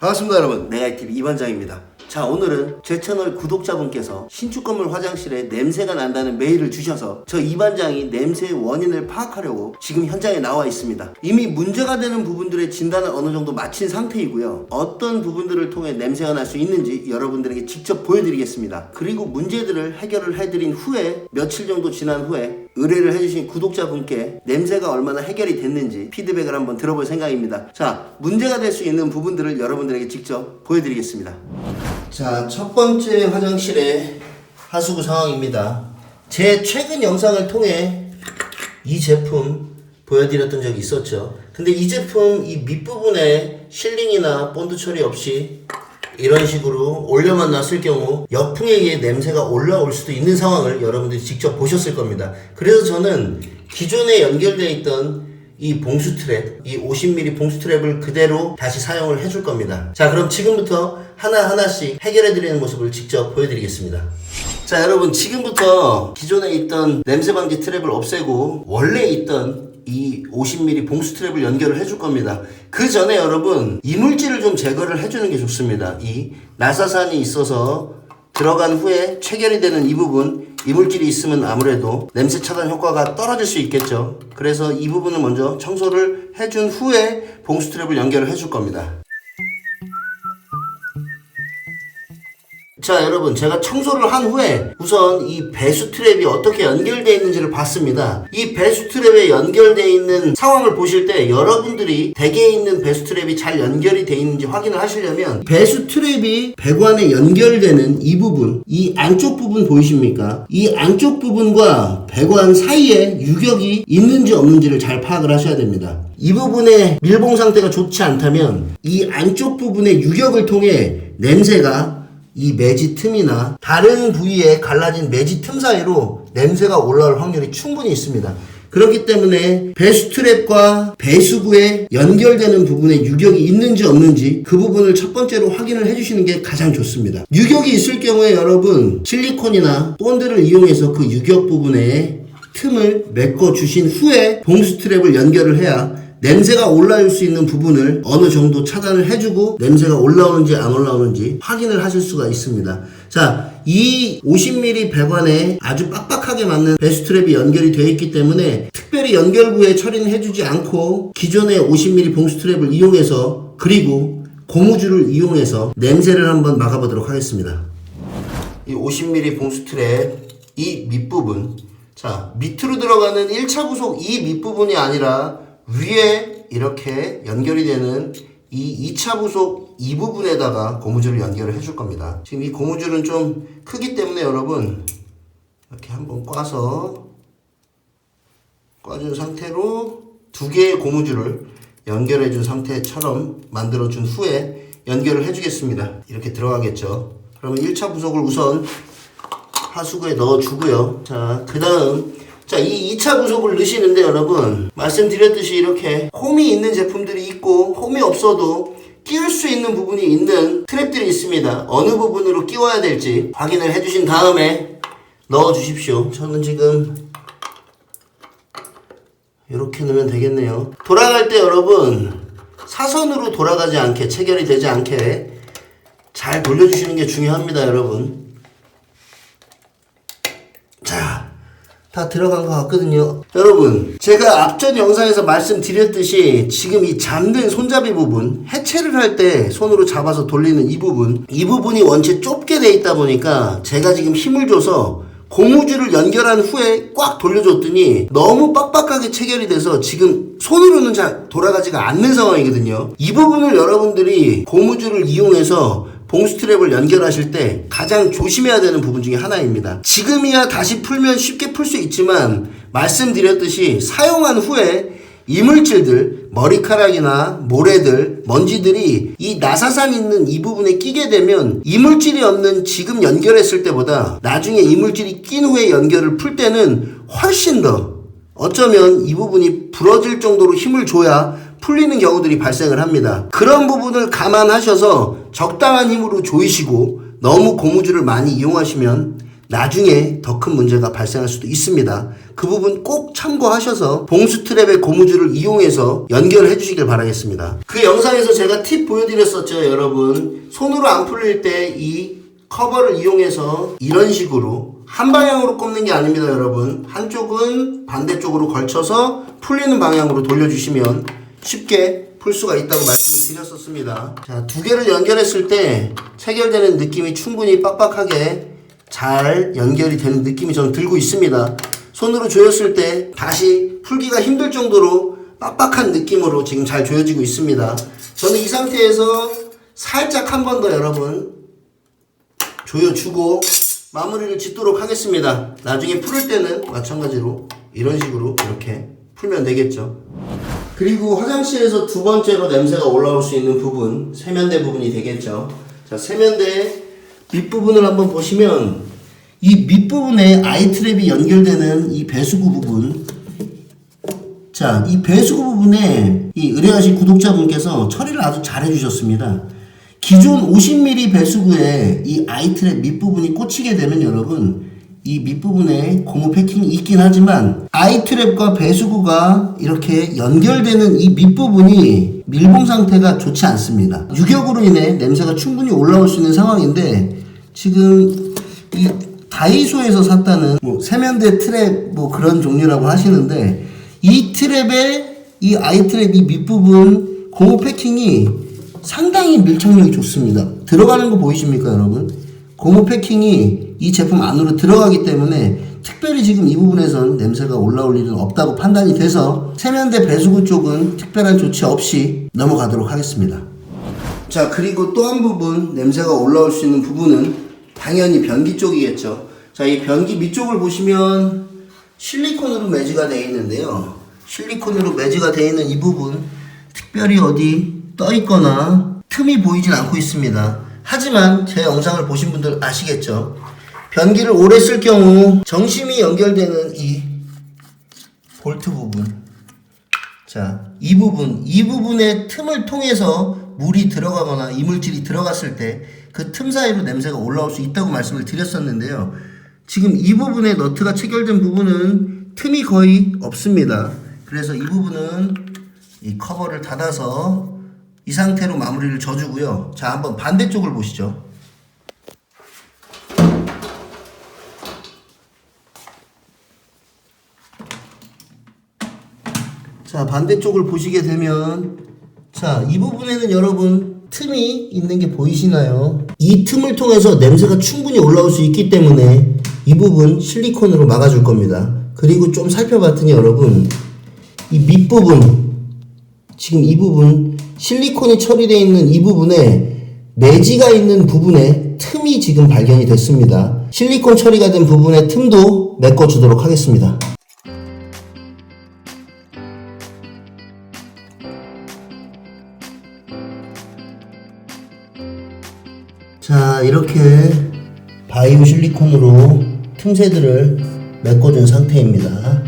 반갑습니다 여러분, 내가TV 이반장입니다. 자, 오늘은 제 채널 구독자분께서 신축 건물 화장실에 냄새가 난다는 메일을 주셔서 저 이반장이 냄새의 원인을 파악하려고 지금 현장에 나와 있습니다. 이미 문제가 되는 부분들의 진단을 어느 정도 마친 상태이고요. 어떤 부분들을 통해 냄새가 날 수 있는지 여러분들에게 직접 보여드리겠습니다. 그리고 문제들을 해결을 해드린 후에 며칠 정도 지난 후에 의뢰를 해주신 구독자분께 냄새가 얼마나 해결이 됐는지 피드백을 한번 들어볼 생각입니다. 자, 문제가 될 수 있는 부분들을 여러분들에게 직접 보여드리겠습니다. 자, 첫 번째 화장실의 하수구 상황입니다. 제 최근 영상을 통해 이 제품 보여드렸던 적이 있었죠. 근데 이 제품 이 밑부분에 실링이나 본드 처리 없이 이런 식으로 올려만 놨을 경우 역풍에 의해 냄새가 올라올 수도 있는 상황을 여러분들이 직접 보셨을 겁니다. 그래서 저는 기존에 연결되어 있던 이 봉수 트랩, 이 50mm 봉수 트랩을 그대로 다시 사용을 해줄 겁니다. 자, 그럼 지금부터 하나하나씩 해결해 드리는 모습을 직접 보여드리겠습니다. 자, 여러분, 지금부터 기존에 있던 냄새 방지 트랩을 없애고 원래 있던 이 50mm 봉수 트랩을 연결을 해줄 겁니다. 그 전에 여러분, 이물질을 좀 제거를 해주는 게 좋습니다. 이 나사산이 있어서 들어간 후에 체결이 되는 이 부분, 이물질이 있으면 아무래도 냄새 차단 효과가 떨어질 수 있겠죠. 그래서 이 부분을 먼저 청소를 해준 후에 봉수 트랩을 연결을 해줄 겁니다. 자, 여러분, 제가 청소를 한 후에 우선 이 배수 트랩이 어떻게 연결되어 있는지를 봤습니다. 이 배수 트랩에 연결되어 있는 상황을 보실 때 여러분들이 댁에 있는 배수 트랩이 잘 연결이 되어 있는지 확인을 하시려면 배수 트랩이 배관에 연결되는 이 부분, 이 안쪽 부분 보이십니까? 이 안쪽 부분과 배관 사이에 유격이 있는지 없는지를 잘 파악을 하셔야 됩니다. 이 부분의 밀봉 상태가 좋지 않다면 이 안쪽 부분의 유격을 통해 냄새가 이 매지 틈이나 다른 부위에 갈라진 매지 틈 사이로 냄새가 올라올 확률이 충분히 있습니다. 그렇기 때문에 배수 트랩과 배수구에 연결되는 부분에 유격이 있는지 없는지 그 부분을 첫 번째로 확인을 해주시는 게 가장 좋습니다. 유격이 있을 경우에 여러분 실리콘이나 본드를 이용해서 그 유격 부분에 틈을 메꿔 주신 후에 봉수 트랩을 연결을 해야 냄새가 올라올 수 있는 부분을 어느 정도 차단을 해주고 냄새가 올라오는지 안 올라오는지 확인을 하실 수가 있습니다. 자, 이 50mm 배관에 아주 빡빡하게 맞는 배수 트랩이 연결이 되어 있기 때문에 특별히 연결부에 처리는 해주지 않고 기존의 50mm 봉수 트랩을 이용해서 그리고 고무줄을 이용해서 냄새를 한번 막아보도록 하겠습니다. 이 50mm 봉수 트랩 이 밑부분, 자, 밑으로 들어가는 1차 부속 이 밑부분이 아니라 위에 이렇게 연결이 되는 이 2차 부속 이 부분에다가 고무줄을 연결을 해줄 겁니다. 지금 이 고무줄은 좀 크기 때문에 여러분 이렇게 한번 꽈준 상태로 두 개의 고무줄을 연결해 준 상태처럼 만들어 준 후에 연결을 해 주겠습니다. 이렇게 들어가겠죠. 그러면 1차 부속을 우선 하수구에 넣어 주고요. 자, 그 다음 이 2차 부속을 넣으시는데 여러분 말씀드렸듯이 이렇게 홈이 있는 제품들이 있고 홈이 없어도 끼울 수 있는 부분이 있는 트랩들이 있습니다. 어느 부분으로 끼워야 될지 확인을 해주신 다음에 넣어 주십시오. 저는 지금 이렇게 넣으면 되겠네요. 돌아갈 때 여러분 사선으로 돌아가지 않게 체결이 되지 않게 잘 돌려주시는 게 중요합니다. 여러분, 자, 다 들어간 것 같거든요. 여러분, 제가 앞전 영상에서 말씀드렸듯이 지금 이 잠든 손잡이 부분, 해체를 할 때 손으로 잡아서 돌리는 이 부분이 원체 좁게 돼 있다 보니까 제가 지금 힘을 줘서 고무줄을 연결한 후에 꽉 돌려줬더니 너무 빡빡하게 체결이 돼서 지금 손으로는 잘 돌아가지가 않는 상황이거든요. 이 부분을 여러분들이 고무줄을 이용해서 봉수 트랩을 연결하실 때 가장 조심해야 되는 부분 중에 하나입니다. 지금이야 다시 풀면 쉽게 풀 수 있지만 말씀드렸듯이 사용한 후에 이물질들, 머리카락이나 모래들, 먼지들이 이 나사산 있는 이 부분에 끼게 되면 이물질이 없는 지금 연결했을 때보다 나중에 이물질이 낀 후에 연결을 풀 때는 훨씬 더 어쩌면 이 부분이 부러질 정도로 힘을 줘야 풀리는 경우들이 발생을 합니다. 그런 부분을 감안하셔서 적당한 힘으로 조이시고 너무 고무줄을 많이 이용하시면 나중에 더 큰 문제가 발생할 수도 있습니다. 그 부분 꼭 참고하셔서 봉수 트랩의 고무줄을 이용해서 연결해 주시길 바라겠습니다. 그 영상에서 제가 팁 보여드렸었죠, 여러분. 손으로 안 풀릴 때 이 커버를 이용해서 이런 식으로 한 방향으로 꼽는 게 아닙니다, 여러분. 한쪽은 반대쪽으로 걸쳐서 풀리는 방향으로 돌려주시면 쉽게 풀 수가 있다고 말씀을 드렸었습니다. 자, 두 개를 연결했을 때 체결되는 느낌이 충분히 빡빡하게 잘 연결이 되는 느낌이 저는 들고 있습니다. 손으로 조였을 때 다시 풀기가 힘들 정도로 빡빡한 느낌으로 지금 잘 조여지고 있습니다. 저는 이 상태에서 살짝 한 번 더 여러분 조여주고 마무리를 짓도록 하겠습니다. 나중에 풀을 때는 마찬가지로 이런 식으로 이렇게 풀면 되겠죠. 그리고 화장실에서 두 번째로 냄새가 올라올 수 있는 부분, 세면대 부분이 되겠죠. 자, 세면대 밑부분을 한번 보시면 이 밑부분에 아이트랩이 연결되는 이 배수구 부분, 자, 이 배수구 부분에 이 의뢰하신 구독자분께서 처리를 아주 잘 해주셨습니다. 기존 50mm 배수구에 이 아이트랩 밑부분이 꽂히게 되면 여러분 이 밑부분에 고무 패킹이 있긴 하지만 아이트랩과 배수구가 이렇게 연결되는 이 밑부분이 밀봉 상태가 좋지 않습니다. 유격으로 인해 냄새가 충분히 올라올 수 있는 상황인데 지금 이 다이소에서 샀다는 뭐 세면대 트랩 뭐 그런 종류라고 하시는데 이 트랩에 이 아이트랩 이 밑부분 고무 패킹이 상당히 밀착력이 좋습니다. 들어가는 거 보이십니까, 여러분? 고무 패킹이 이 제품 안으로 들어가기 때문에 특별히 지금 이 부분에선 냄새가 올라올 일은 없다고 판단이 돼서 세면대 배수구 쪽은 특별한 조치 없이 넘어가도록 하겠습니다. 자, 그리고 또 한 부분 냄새가 올라올 수 있는 부분은 당연히 변기 쪽이겠죠. 자, 이 변기 밑쪽을 보시면 실리콘으로 매지가 되어 있는데요. 실리콘으로 매지가 되어 있는 이 부분 특별히 어디 떠 있거나 틈이 보이진 않고 있습니다. 하지만 제 영상을 보신 분들 아시겠죠? 변기를 오래 쓸 경우 정심이 연결되는 이 볼트 부분, 자, 이 부분의 틈을 통해서 물이 들어가거나 이물질이 들어갔을 때 그 틈 사이로 냄새가 올라올 수 있다고 말씀을 드렸었는데요. 지금 이 부분에 너트가 체결된 부분은 틈이 거의 없습니다. 그래서 이 부분은 이 커버를 닫아서 이 상태로 마무리를 져주고요. 자, 한번 반대쪽을 보시죠. 자, 반대쪽을 보시게 되면 자, 이 부분에는 여러분 틈이 있는 게 보이시나요? 이 틈을 통해서 냄새가 충분히 올라올 수 있기 때문에 이 부분 실리콘으로 막아줄 겁니다. 그리고 좀 살펴봤더니 여러분 이 밑부분, 지금 이 부분 실리콘이 처리되어 있는 이 부분에 매지가 있는 부분에 틈이 지금 발견이 됐습니다. 실리콘 처리가 된 부분의 틈도 메꿔주도록 하겠습니다. 자, 이렇게 바이오 실리콘으로 틈새들을 메꿔준 상태입니다.